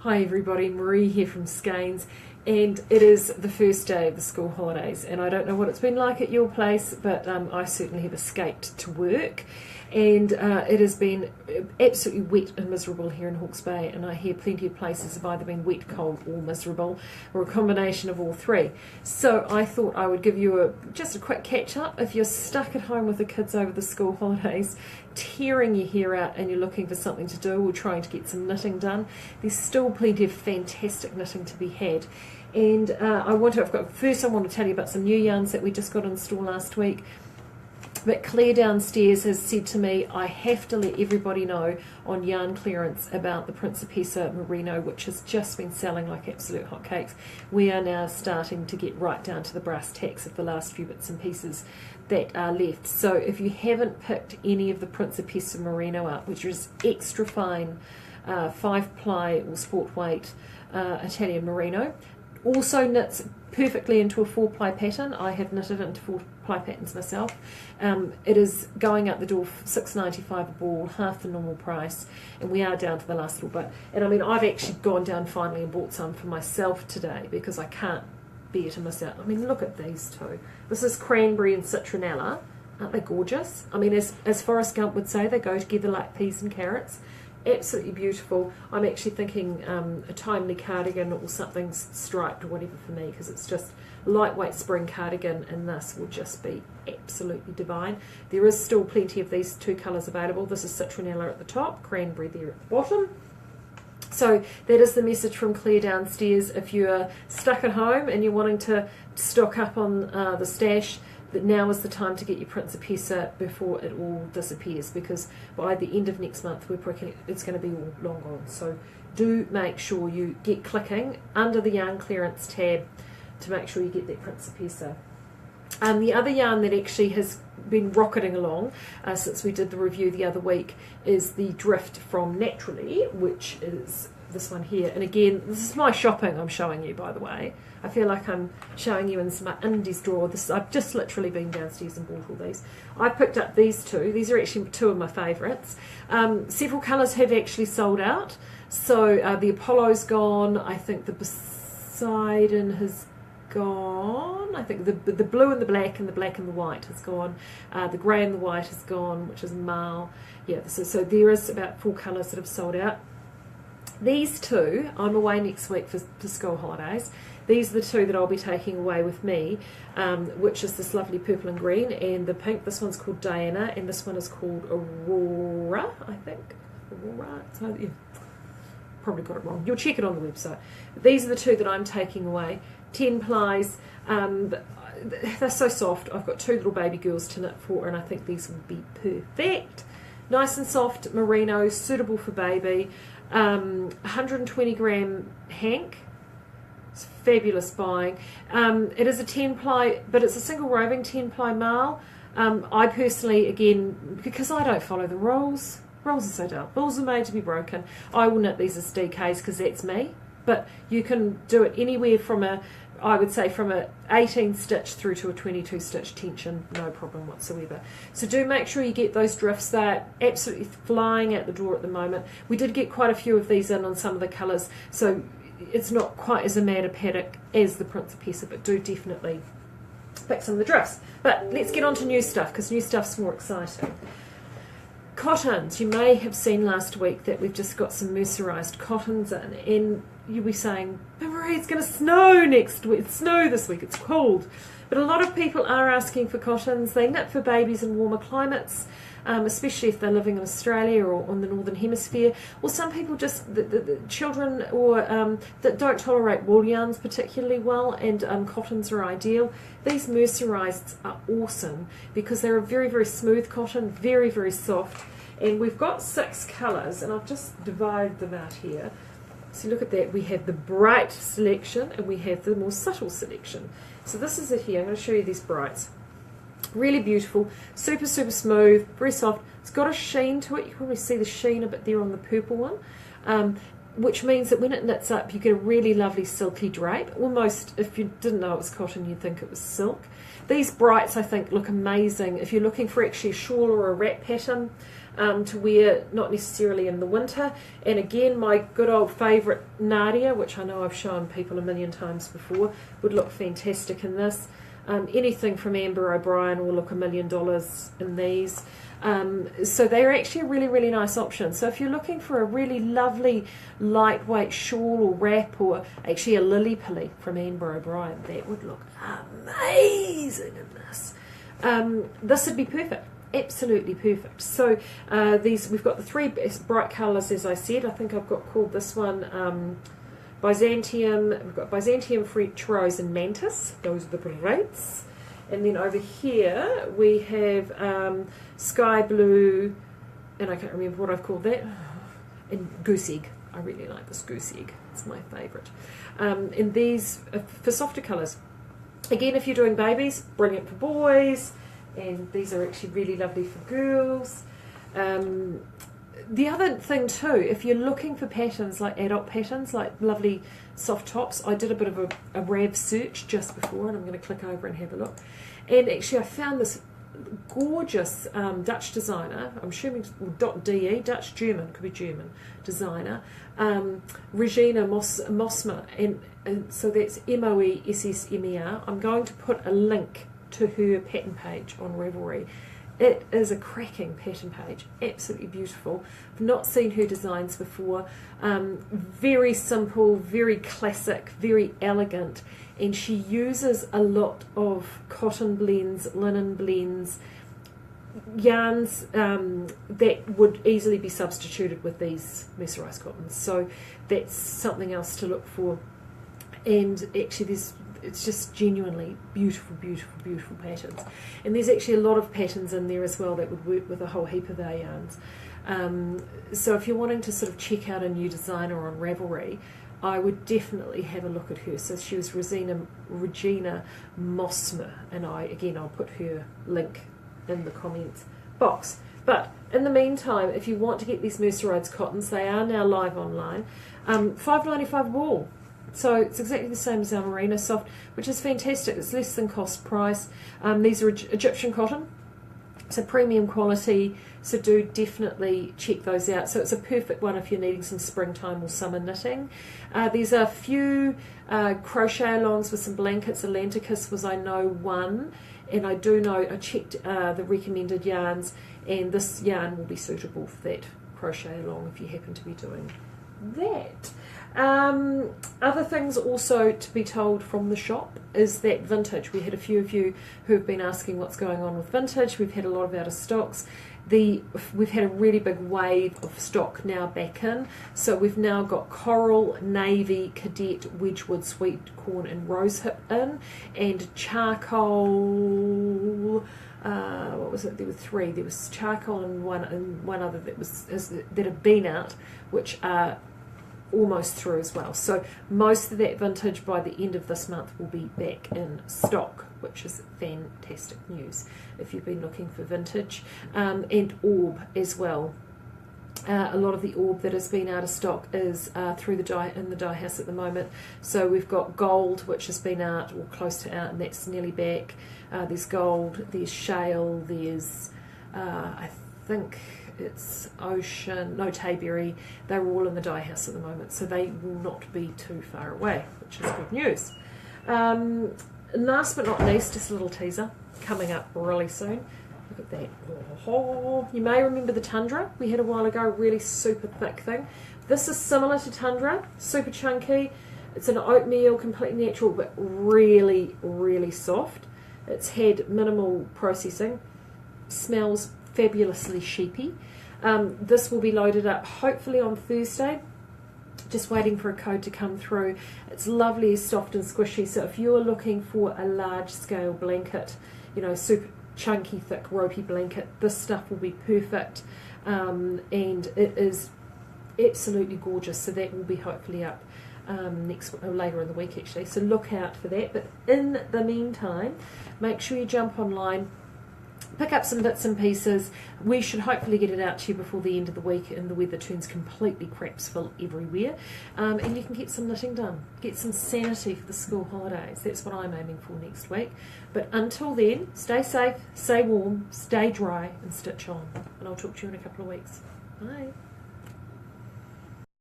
Hi everybody, Marie here from Skeinz, and it is the first day of the school holidays, and I don't know what it's been like at your place, but I certainly have escaped to work, and it has been absolutely wet and miserable here in Hawke's Bay, and I hear plenty of places have either been wet, cold or miserable, or a combination of all three. So I thought I would give you just a quick catch up. If you're stuck at home with the kids over the school holidays, tearing your hair out and you're looking for something to do or trying to get some knitting done, there's still plenty of fantastic knitting to be had. And I want to tell you about some new yarns that we just got in store last week. But Claire downstairs has said to me, I have to let everybody know on yarn clearance about the Principessa Merino, which has just been selling like absolute hotcakes. We are now starting to get right down to the brass tacks of the last few bits and pieces that are left. So if you haven't picked any of the Principessa Merino up, which is extra fine 5-ply or sport weight Italian merino, also knits perfectly into a 4-ply pattern. I have knitted into 4-ply patterns myself. It is going out the door for $6.95 a ball, half the normal price, and we are down to the last little bit. And I mean, I've actually gone down finally and bought some for myself today because I can't bear to miss out. I mean, look at these two. This is cranberry and citronella. Aren't they gorgeous? I mean, as Forrest Gump would say, they go together like peas and carrots. Absolutely beautiful. I'm actually thinking a timely cardigan or something striped or whatever for me, because it's just a lightweight spring cardigan, and this will just be absolutely divine. There is still plenty of these two colours available. This is citronella at the top, cranberry there at the bottom. So that is the message from Claire downstairs. If you're stuck at home and you're wanting to stock up on the stash, that now is the time to get your Principessa before it all disappears, because by the end of next month it's going to be all long gone. So do make sure you get clicking under the yarn clearance tab to make sure you get that Principessa. The other yarn that actually has been rocketing along since we did the review the other week is the Drift from Naturally, which is this one here. And again, this is my shopping I'm showing you, by the way. I feel like I'm showing you in my undies drawer. I've just literally been downstairs and bought all these. I picked up these two. These are actually two of my favourites. Several colours have actually sold out. So the Apollo's gone. I think the Poseidon has gone. I think the blue and the black and the white has gone. The grey and the white has gone, which is Marl. Yeah, so there is about 4 colours that have sold out. These two, I'm away next week for school holidays. These are the two that I'll be taking away with me, which is this lovely purple and green and the pink. This one's called Diana and this one is called Aurora, I think. Aurora, yeah, probably got it wrong. You'll check it on the website. These are the two that I'm taking away. 10 plies. They're so soft. I've got 2 little baby girls to knit for, and I think these will be perfect. Nice and soft merino, suitable for baby. 120 gram hank. It's fabulous buying. It is a 10-ply, but it's a single roving 10-ply marl. I personally, again, because I don't follow the rules are so dull. Rules are made to be broken. I will knit these as DKs because that's me. But you can do it anywhere from I would say from a 18 stitch through to a 22 stitch tension, no problem whatsoever. So do make sure you get those drifts. They're absolutely flying out the door at the moment. We did get quite a few of these in on some of the colours, so it's not quite as a mad a paddock as the Principessa, but do definitely pick some of the drifts. But let's get on to new stuff, because new stuff's more exciting. Cottons. You may have seen last week that we've just got some mercerised cottons in, and you'll be saying, but Marie, it's going to snow next week. It's snow this week. It's cold. But a lot of people are asking for cottons. They knit for babies in warmer climates, especially if they're living in Australia or on the Northern Hemisphere. Or some people just, the children or that don't tolerate wool yarns particularly well, and cottons are ideal. These merceriseds are awesome because they're a very, very smooth cotton, very, very soft. And we've got 6 colours, and I've just divided them out here. So look at that, we have the bright selection and we have the more subtle selection. So this is it here. I'm going to show you these brights. Really beautiful, super, super smooth, very soft. It's got a sheen to it. You can probably see the sheen a bit there on the purple one, which means that when it knits up, you get a really lovely silky drape. Almost, if you didn't know it was cotton, you'd think it was silk. These brights, I think, look amazing. If you're looking for actually a shawl or a wrap pattern, to wear, not necessarily in the winter. And again, my good old favourite Nadia, which I know I've shown people a million times before, would look fantastic in this. Anything from Amber O'Brien will look $1 million in these. So they're actually a really, really nice option. So if you're looking for a really lovely lightweight shawl or wrap, or actually a lily pilly from Amber O'Brien, that would look amazing in this. This would be perfect. Absolutely perfect. So these, we've got the three bright colours, as I said. I think I've got called this one Byzantium. We've got Byzantium, French Rose and Mantis. Those are the brights. And then over here we have Sky Blue, and I can't remember what I've called that, and Goose Egg. I really like this Goose Egg. It's my favourite. And these are for softer colours. Again, if you're doing babies, brilliant for boys. And these are actually really lovely for girls. The other thing too, if you're looking for patterns, like adult patterns, like lovely soft tops, I did a bit of a RAV search just before, and I'm going to click over and have a look. And actually I found this gorgeous Dutch designer, I'm assuming .de, Dutch-German, could be German designer, Regina Mosmer, and so that's Moessmer. I'm going to put a link to her pattern page on Ravelry. It is a cracking pattern page, absolutely beautiful. I've not seen her designs before. Very simple, very classic, very elegant, and she uses a lot of cotton blends, linen blends, yarns that would easily be substituted with these mercerized cottons. So that's something else to look for. And actually it's just genuinely beautiful, beautiful, beautiful patterns. And there's actually a lot of patterns in there as well that would work with a whole heap of our yarns. So if you're wanting to sort of check out a new designer on Ravelry, I would definitely have a look at her. So she was Regina Mosmer, and I'll put her link in the comments box. But in the meantime, if you want to get these mercerized cottons, they are now live online. $5.95 ball. So it's exactly the same as our Merino Soft, which is fantastic. It's less than cost price. These are Egyptian cotton, so premium quality. So do definitely check those out. So it's a perfect one if you're needing some springtime or summer knitting. There's a few crochet alongs with some blankets. Atlanticus was, I know, one, and I do know, I checked the recommended yarns, and this yarn will be suitable for that crochet along if you happen to be doing that. Other things also to be told from the shop is that vintage. We had a few of you who have been asking what's going on with vintage. We've had a lot of out of stocks. We've had a really big wave of stock now back in. So we've now got coral, navy, cadet, Wedgwood, sweet corn and rosehip in, and charcoal. What was it? There were three. There was charcoal and one other that have been out, which are almost through as well. So most of that vintage by the end of this month will be back in stock, which is fantastic news if you've been looking for vintage. And orb as well. A lot of the orb that has been out of stock is through the dye house at the moment. So we've got gold, which has been out or close to out, and that's nearly back. There's gold, there's shale, there's I think it's Tayberry. They're all in the dye house at the moment, so they will not be too far away, which is good news. Last but not least, just a little teaser coming up really soon. Look at that. Oh, you may remember the Tundra we had a while ago, really super thick thing. This is similar to Tundra, super chunky. It's an oatmeal, completely natural, but really, really soft. It's had minimal processing. Smells fabulously sheepy. This will be loaded up hopefully on Thursday. Just waiting for a code to come through. It's lovely, soft and squishy. So if you're looking for a large scale blanket, you know, super chunky, thick, ropey blanket, this stuff will be perfect. And it is absolutely gorgeous. So that will be hopefully up later in the week actually. So look out for that. But in the meantime, make sure you jump online pick up some bits and pieces. We should hopefully get it out to you before the end of the week and the weather turns completely crapsville everywhere. And you can get some knitting done. Get some sanity for the school holidays. That's what I'm aiming for next week. But until then, stay safe, stay warm, stay dry and stitch on. And I'll talk to you in a couple of weeks. Bye.